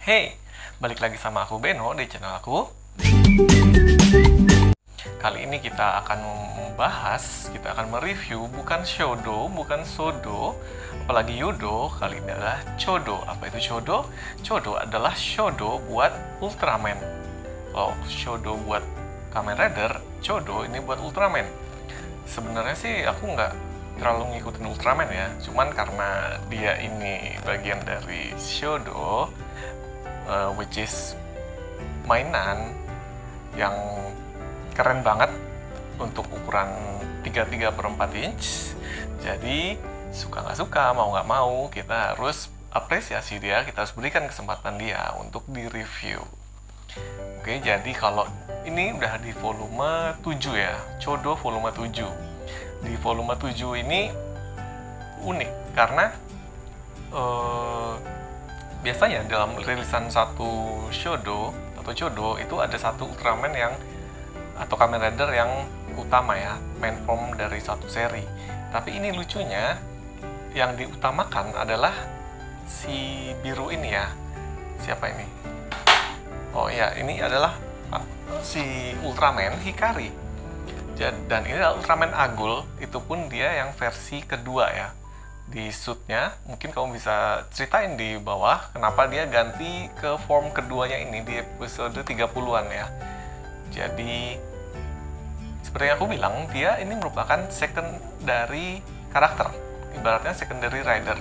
Hey, balik lagi sama aku Beno di channel aku. Kali ini kita akan membahas, kita akan mereview bukan Shodo, bukan Sodo, apalagi Yudo. Kali ini adalah Chodo. Apa itu Chodo? Chodo adalah Shodo buat Ultraman. Kalau Shodo buat Kamen Rider, Chodo ini buat Ultraman. Sebenarnya sih aku nggak terlalu ngikutin Ultraman ya, cuman karena dia ini bagian dari Shodo, which is mainan yang keren banget untuk ukuran 33/4 inch. Jadi suka nggak suka, mau nggak mau, kita harus apresiasi dia, kita harus berikan kesempatan dia untuk di-review. Oke, jadi kalau ini udah di volume 7 ya, Chodo volume 7. Di volume 7 ini unik karena biasanya dalam rilisan satu Shodo atau Chodo itu ada satu Ultraman yang atau Kamen Rider yang utama ya, main form dari satu seri. Tapi ini lucunya yang diutamakan adalah si biru ini ya. Siapa ini? Oh ya, ini adalah si Ultraman Hikari. Dan ini adalah Ultraman Agul, itu pun dia yang versi kedua ya. Di suitnya, mungkin kamu bisa ceritain di bawah kenapa dia ganti ke form keduanya ini di episode 30-an ya. Jadi seperti yang aku bilang, dia ini merupakan secondary karakter, ibaratnya secondary rider.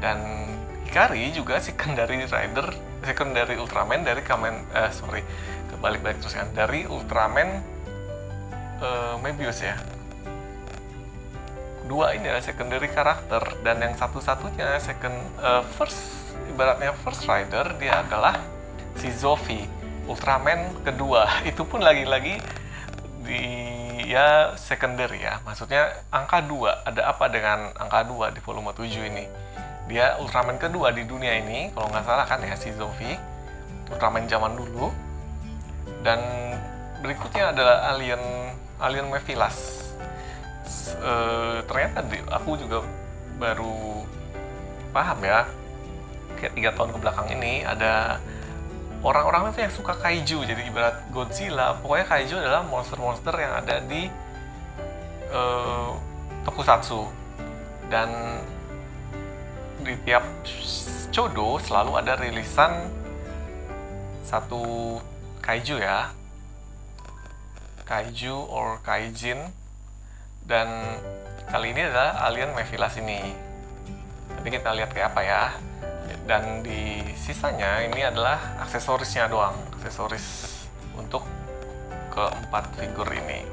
Dan Hikari juga secondary rider, secondary Ultraman dari kebalik-balik terus kan, dari Ultraman Mebius ya. Dua ini adalah secondary karakter, dan yang satu-satunya ibaratnya first rider dia adalah si Zofi, Ultraman kedua. Itu pun lagi-lagi dia secondary ya, maksudnya angka 2. Ada apa dengan angka 2 di volume 7 ini? Dia Ultraman kedua di dunia ini, kalau nggak salah kan ya, si Zofi, Ultraman zaman dulu. Dan berikutnya adalah Alien Mephilas. Ternyata aku juga baru paham ya, kayak 3 tahun kebelakang ini ada orang-orang itu yang suka kaiju, jadi ibarat Godzilla. Pokoknya kaiju adalah monster-monster yang ada di tokusatsu, dan di tiap Chodo selalu ada rilisan satu kaiju ya, kaiju or kaijin. Dan kali ini adalah Alien Mephilas ini. Nanti kita lihat kayak apa ya. Dan di sisanya ini adalah aksesorisnya doang, aksesoris untuk keempat figur ini.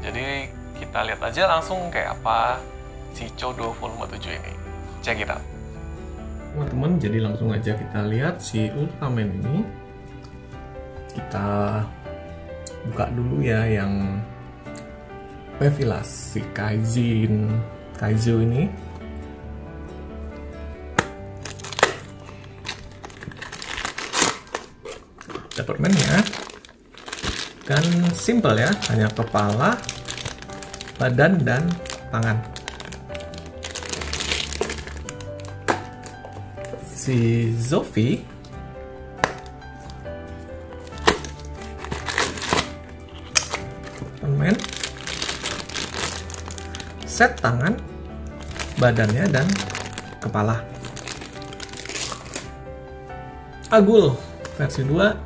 Jadi kita lihat aja langsung kayak apa si Chodo volume 7 ini. Check it out. Teman-teman, jadi langsung aja kita lihat si Ultraman ini. Kita buka dulu ya yang Mephilas, si kaiju ini. Ada permennya, kan simple ya, hanya kepala, badan, dan tangan. Si Zofi permen, set tangan, badannya, dan kepala. Agul versi 2.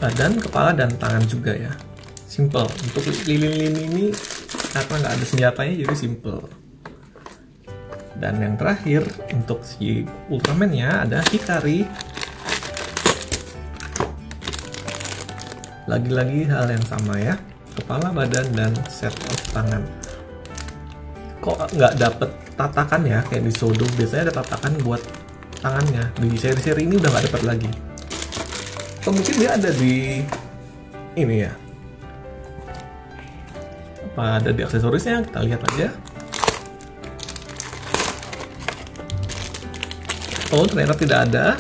Badan, kepala, dan tangan juga ya. Simple. Untuk lilin-lilin ini karena nggak ada senjatanya, jadi simple. Dan yang terakhir untuk si Ultraman-nya ada Hikari. Lagi-lagi hal yang sama ya, kepala, badan, dan set of tangan. Kok nggak dapet tatakan ya kayak di Shodo? Biasanya ada tatakan buat tangannya. Di seri-seri ini udah nggak dapet lagi. Atau mungkin dia ada di ini ya, apa ada di aksesorisnya? Kita lihat aja. Oh, ternyata tidak ada.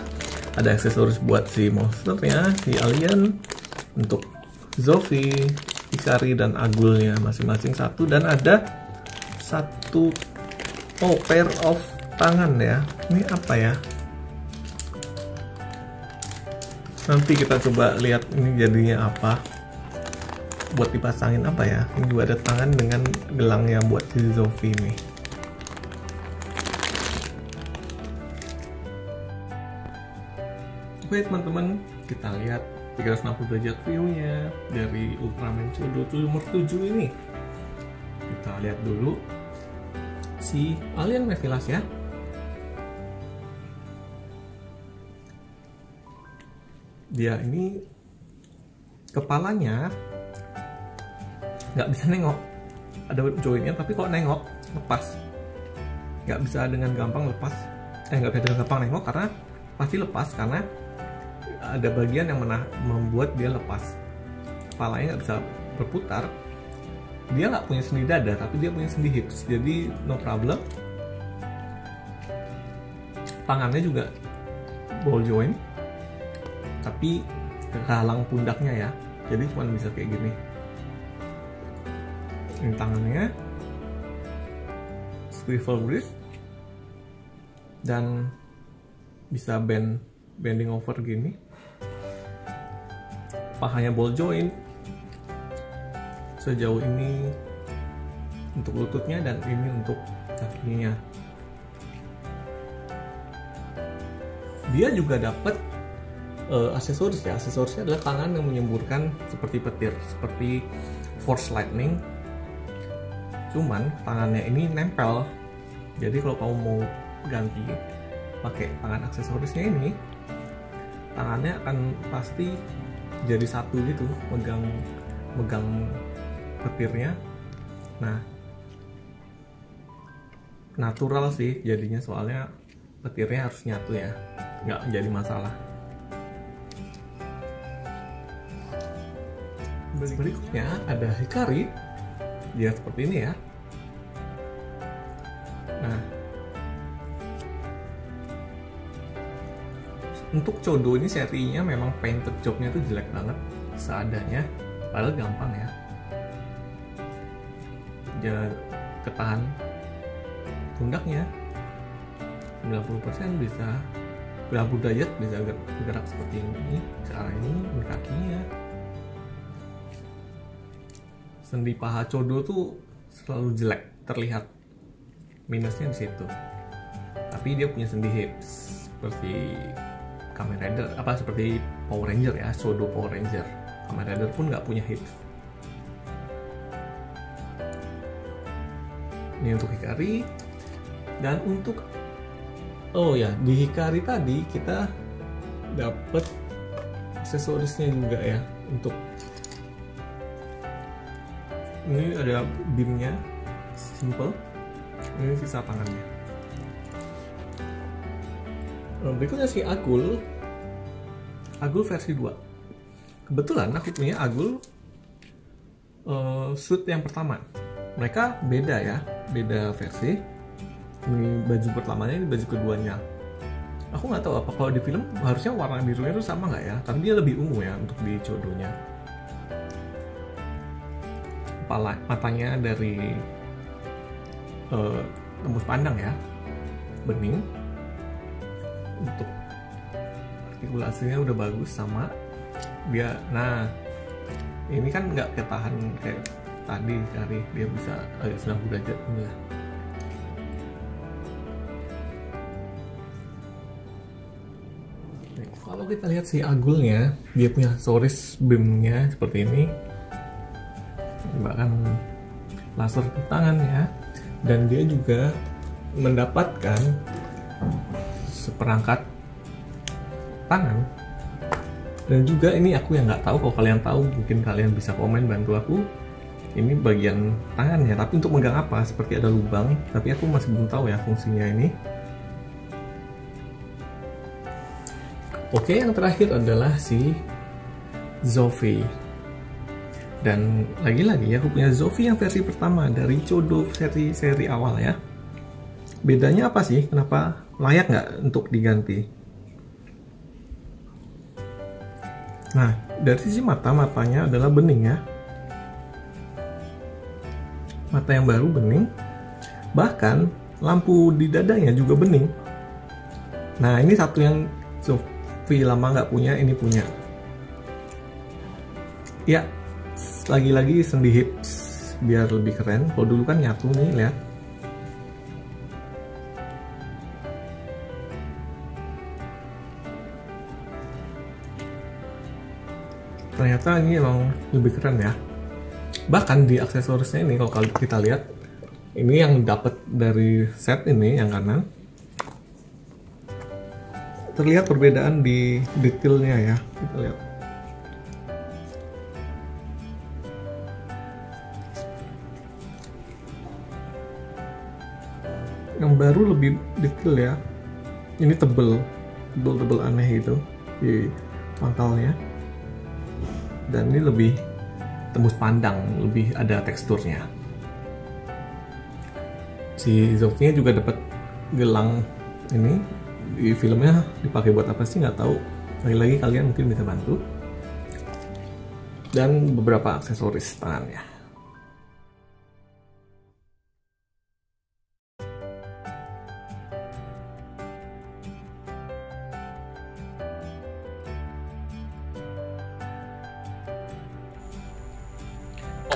Ada aksesoris buat si monsternya, si alien, untuk Zofi, Hikari, dan Agulnya masing-masing satu, dan ada satu pair of tangan ya. Ini apa ya? Nanti kita coba lihat ini jadinya apa. Buat dipasangin apa ya? Ini juga ada tangan dengan gelangnya buat si Zofi ini. Oke teman-teman, kita lihat 360 derajat view-nya dari Ultraman Chodo nomor 7 ini. Kita lihat dulu si alien Mephilas ya. Dia ini kepalanya nggak bisa nengok, ada joinnya, tapi kalau nengok lepas, nggak bisa dengan gampang lepas, nggak bisa dengan gampang nengok karena pasti lepas karena ada bagian yang membuat dia lepas. Kepalanya nggak bisa berputar, dia nggak punya sendi dada tapi dia punya sendi hips, jadi no problem. Tangannya juga ball joint tapi kehalang pundaknya ya, jadi cuma bisa kayak gini. Ini tangannya swivel wrist dan bisa bending over gini. Pahanya ball joint sejauh ini untuk lututnya dan ini untuk kakinya. Dia juga dapat aksesoris ya. Aksesorisnya adalah tangan yang menyemburkan seperti petir, seperti Force Lightning. Cuman tangannya ini nempel. Jadi kalau kamu mau ganti pakai tangan aksesorisnya ini, tangannya akan pasti jadi satu gitu, megang petirnya. Nah, natural sih jadinya, soalnya petirnya harus nyatu ya, nggak jadi masalah. Berikutnya ada Hikari, dia seperti ini ya. Nah, untuk Chodo ini serinya memang painted jobnya tuh jelek banget seadanya, padahal gampang ya. Dia ketahan pundaknya 90%, bisa 90 derajat, bisa bergerak seperti ini, ke arah ini kakinya. Sendi paha Chodo tuh selalu jelek, terlihat minusnya di situ. Tapi dia punya sendi hips seperti Kamen Rider, seperti Power Ranger ya, Chodo Power Ranger. Kamen Rider pun nggak punya hips. Ini untuk Hikari. Dan untuk di Hikari tadi kita dapat aksesorisnya juga ya. Untuk ini ada beamnya, simple. Ini sisa tangannya. Berikutnya si Agul versi 2. Kebetulan aku punya Agul suit yang pertama. Mereka beda ya, beda versi. Ini baju pertamanya, ini baju keduanya. Aku nggak tahu apa kalau di film harusnya warna birunya itu sama nggak ya, tapi dia lebih ungu ya untuk di Chodonya. Matanya dari tembus pandang ya, bening. Untuk artikulasinya udah bagus sama dia. Nah, ini kan nggak ketahan kayak tadi, dari dia bisa agak 90 derajat ini lah. Kalau kita lihat si Agulnya, dia punya aksesoris beamnya seperti ini, bahkan laser di tangannya, dan dia juga mendapatkan seperangkat tangan. Dan juga ini aku yang nggak tahu, kalau kalian tahu mungkin kalian bisa komen bantu aku. Ini bagian tangannya, tapi untuk megang apa? Seperti ada lubang, tapi aku masih belum tahu ya fungsinya ini. Oke, yang terakhir adalah si Zofi. Dan lagi-lagi aku punya Zofi yang versi pertama dari Chodo seri awal ya. Bedanya apa sih? Kenapa layak nggak untuk diganti? Nah, dari sisi matanya adalah bening ya. Mata yang baru bening. Bahkan lampu di dadanya juga bening. Nah, ini satu yang Sophie lama nggak punya, ini punya. Ya, lagi-lagi sendi hips biar lebih keren. Kalau dulu kan nyatu nih, lihat. Ternyata ini emang lebih keren ya. Bahkan di aksesorisnya ini kalau kita lihat, ini yang dapat dari set ini yang kanan, terlihat perbedaan di detailnya ya. Kita lihat. Yang baru lebih detail ya. Ini tebel aneh gitu di pangkalnya. Dan ini lebih tembus pandang, lebih ada teksturnya. Si Zofia juga dapat gelang ini di filmnya, dipakai buat apa sih nggak tahu. Lagi-lagi kalian mungkin bisa bantu. Dan beberapa aksesoris tangannya.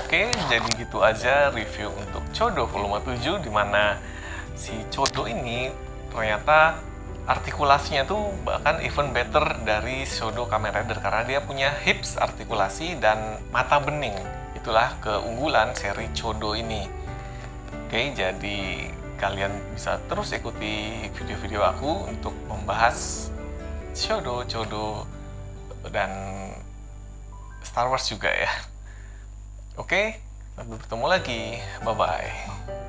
Oke, jadi gitu aja review untuk Chodo volume 7, dimana si Chodo ini ternyata artikulasinya tuh bahkan even better dari Chodo Kamen Rider karena dia punya hips artikulasi dan mata bening. Itulah keunggulan seri Chodo ini. Oke, jadi kalian bisa terus ikuti video-video aku untuk membahas Chodo, dan Star Wars juga ya. Oke, sampai bertemu lagi. Bye-bye.